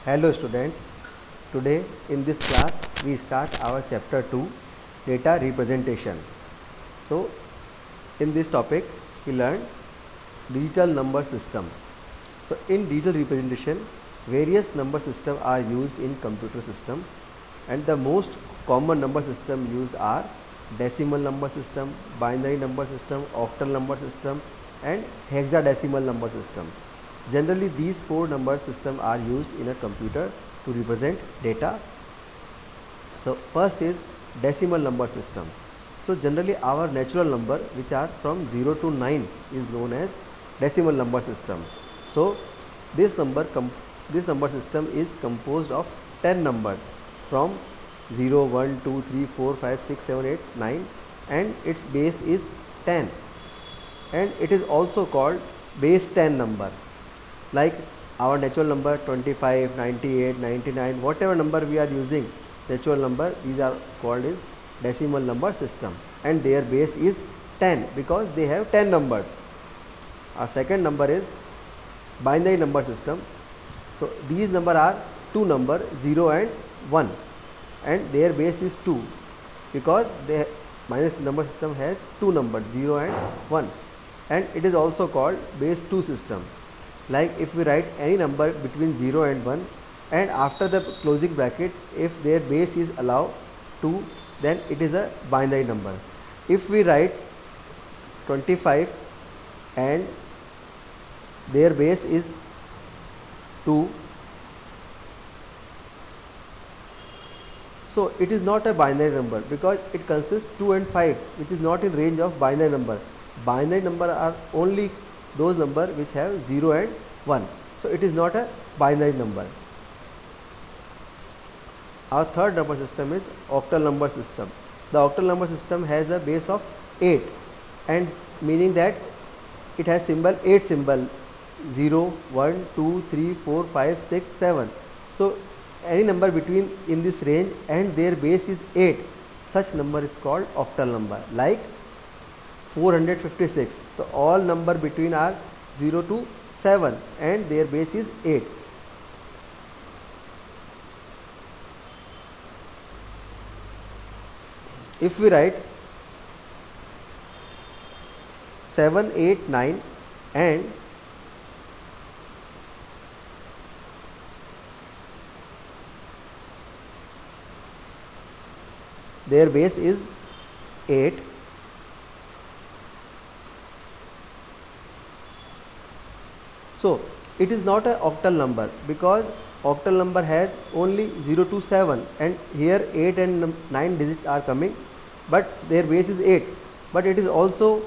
Hello students, today in this class we start our chapter 2 data representation. So in this topic we learn digital number system. So in digital representation various number systems are used in computer system, and the most common number system used are decimal number system, binary number system, octal number system and hexadecimal number system. Generally these four number systems are used in a computer to represent data. So first is decimal number system. So generally our natural number which are from 0 to 9 is known as decimal number system. So this number system is composed of 10 numbers from 0, 1, 2, 3, 4, 5, 6, 7, 8, 9 and its base is 10, and it is also called base 10 number. Like our natural number 25, 98, 99, whatever number we are using natural number, these are called as decimal number system, and their base is 10 because they have 10 numbers. Our second number is binary number system. So these number are two number 0 and 1 and their base is 2 because the binary number system has two numbers 0 and 1, and it is also called base 2 system. Like if we write any number between 0 and 1 and after the closing bracket if their base is allowed 2, then it is a binary number. If we write 25 and their base is 2, so it is not a binary number because it consists 2 and 5, which is not in range of binary number. Binary number are only those number which have 0 and 1. So it is not a binary number. Our third number system is octal number system. The octal number system has a base of 8, and meaning that it has symbol 8 symbol 0, 1, 2, 3, 4, 5, 6, 7. So any number between in this range and their base is 8, such number is called octal number. Like 456. So all number between are 0 to 7 and their base is 8. If we write 7, 8, 9 and their base is 8, so it is not a octal number because octal number has only 0 to 7 and here 8 and 9 digits are coming, but their base is 8, but it is also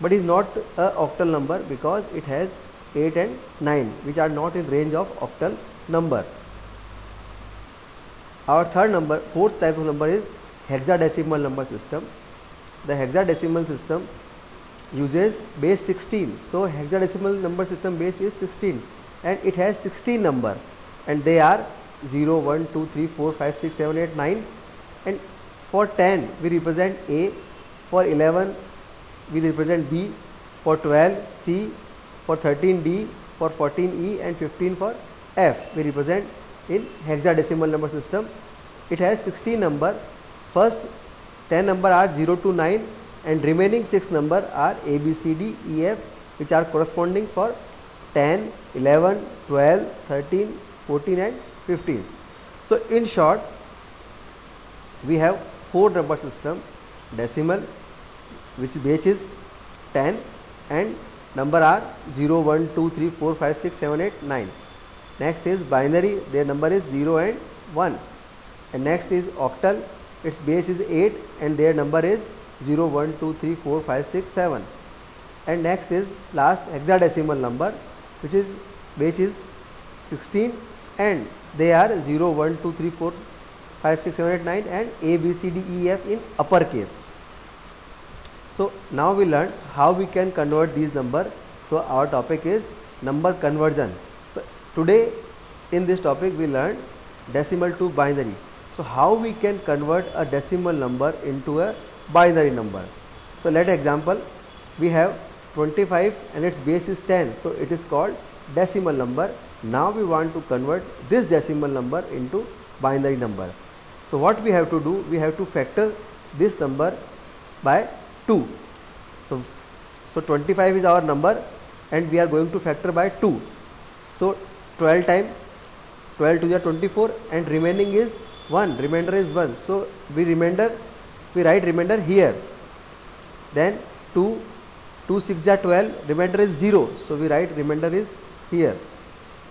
not a octal number because it has 8 and 9 which are not in range of octal number. Our fourth type of number is hexadecimal number system. The hexadecimal system uses base 16. So hexadecimal number system base is 16 and it has 16 number, and they are 0, 1, 2, 3, 4, 5, 6, 7, 8, 9, and for 10 we represent A, for 11 we represent B, for 12 C, for 13 D, for 14 E and 15 for F we represent in hexadecimal number system. It has 16 number. First 10 number are 0 to 9 and remaining 6 number are A, B, C, D, E, F, which are corresponding for 10, 11, 12, 13, 14 and 15. So in short we have four number system: decimal, which base is 10 and number are 0, 1, 2, 3, 4, 5, 6, 7, 8, 9. Next is binary, their number is 0 and 1. And next is octal, its base is 8 and their number is 0, 1, 2, 3, 4, 5, 6, 7. And next is last hexadecimal number, which is base is 16 and they are 0, 1, 2, 3, 4, 5, 6, 7, 8, 9 and A, B, C, D, E, F in uppercase. So now we learn how we can convert these number. So our topic is number conversion. So today in this topic we learn decimal to binary. So how we can convert a decimal number into a binary number. So let example, we have 25 and its base is 10, so it is called decimal number, Now we want to convert this decimal number into binary number. So what we have to do, we have to factor this number by 2. So 25 is our number and we are going to factor by 2. So 12 times 12 to the 24 and remaining is 1, remainder is 1. So we write remainder here. Then 2 6 are 12, remainder is 0. So we write remainder is here.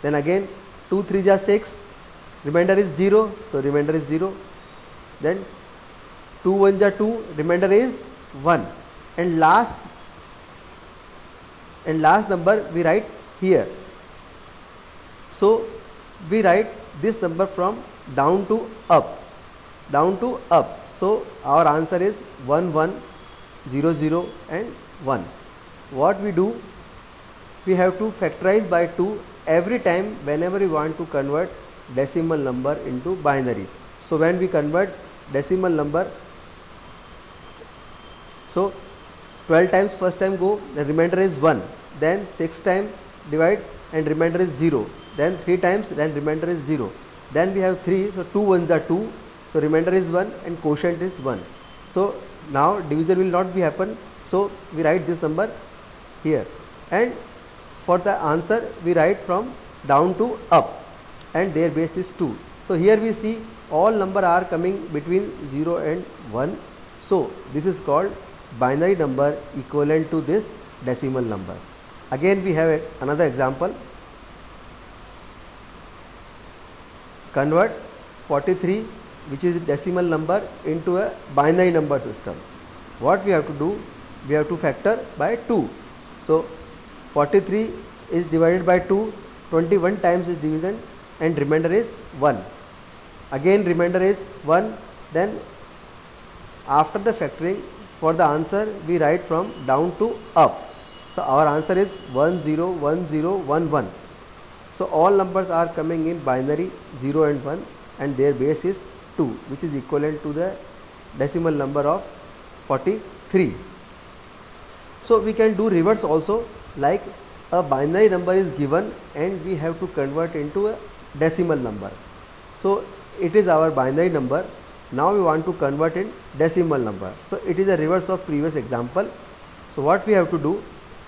Then again 2 3 are 6, remainder is 0. So remainder is 0. Then 2 1 are 2, remainder is 1. And last number we write here. So we write this number from down to up. So our answer is 1 1 0 0 and 1. What we do, we have to factorize by 2 every time whenever we want to convert decimal number into binary. So when we convert decimal number, so 12 times first time go, the remainder is 1. Then 6 times divide and remainder is 0. Then 3 times, then remainder is 0. Then we have 3, so 2 1s are 2. So remainder is 1 and quotient is 1. So now division will not be happen. So we write this number here. And for the answer we write from down to up and their base is 2. So here we see all number are coming between 0 and 1. So this is called binary number equivalent to this decimal number. Again we have another example. Convert 43, which is decimal number, into a binary number system. What we have to do, we have to factor by 2. So 43 is divided by 2, 21 times is division and remainder is 1. Again remainder is 1. Then after the factoring, for the answer we write from down to up. So our answer is 1 0 1 0 1 1. So all numbers are coming in binary 0 and 1 and their base is 2, which is equivalent to the decimal number of 43. So we can do reverse also, like a binary number is given and we have to convert into a decimal number. So it is our binary number. Now we want to convert in decimal number. So it is a reverse of previous example. So what we have to do,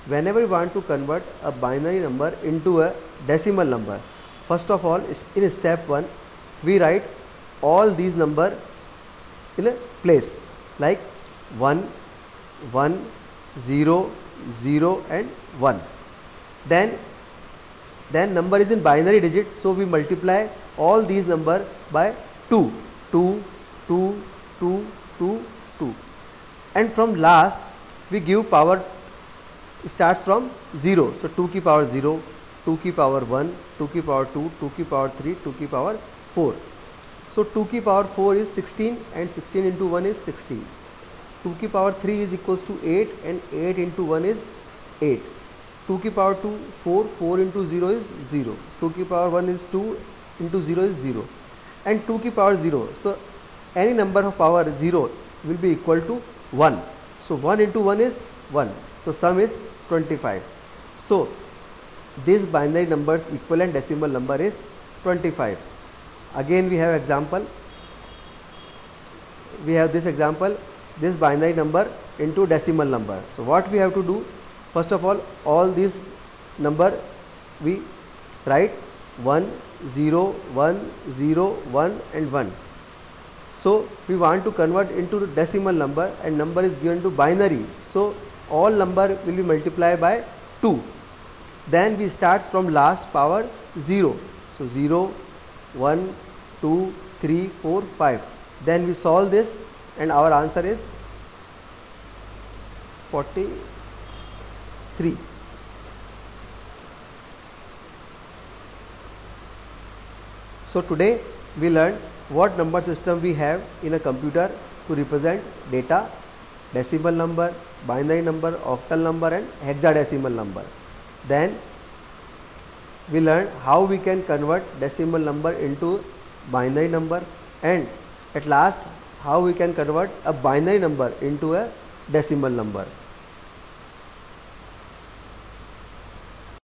whenever we want to convert a binary number into a decimal number, first of all in step 1 we write all these number in a place, like 1 1 0 0 and 1. Then number is in binary digits, so we multiply all these number by 2 2 2 2 2 2, and from last we give power starts from 0. So 2 की power 0, 2 की power 1, 2 की power 2, 2 की power 3, 2 की power 4. So 2 की power 4 is 16 and 16 into 1 is 16. 2 की power 3 is equals to 8 and 8 into 1 is 8. 2 की power 2 4, 4 into 0 is 0. 2 की power 1 is 2 into 0 is 0 and 2 की power 0. So any number of power 0 will be equal to 1. So 1 into 1 is 1. So sum is 25. So this binary number's equivalent decimal number is 25. Again we have example. We have this example, this binary number into decimal number. So what we have to do, first of all these number we write 1 0 1 0 1 and 1. So we want to convert into decimal number and number is given to binary. So all number will be multiplied by 2. Then we start from last power 0. So 0 1 2 3 4 5. Then we solve this and our answer is 43. So today we learned what number system we have in a computer to represent data, decimal number, binary number, octal number and hexadecimal number. Then we learned how we can convert decimal number into binary number, and at last how we can convert a binary number into a decimal number.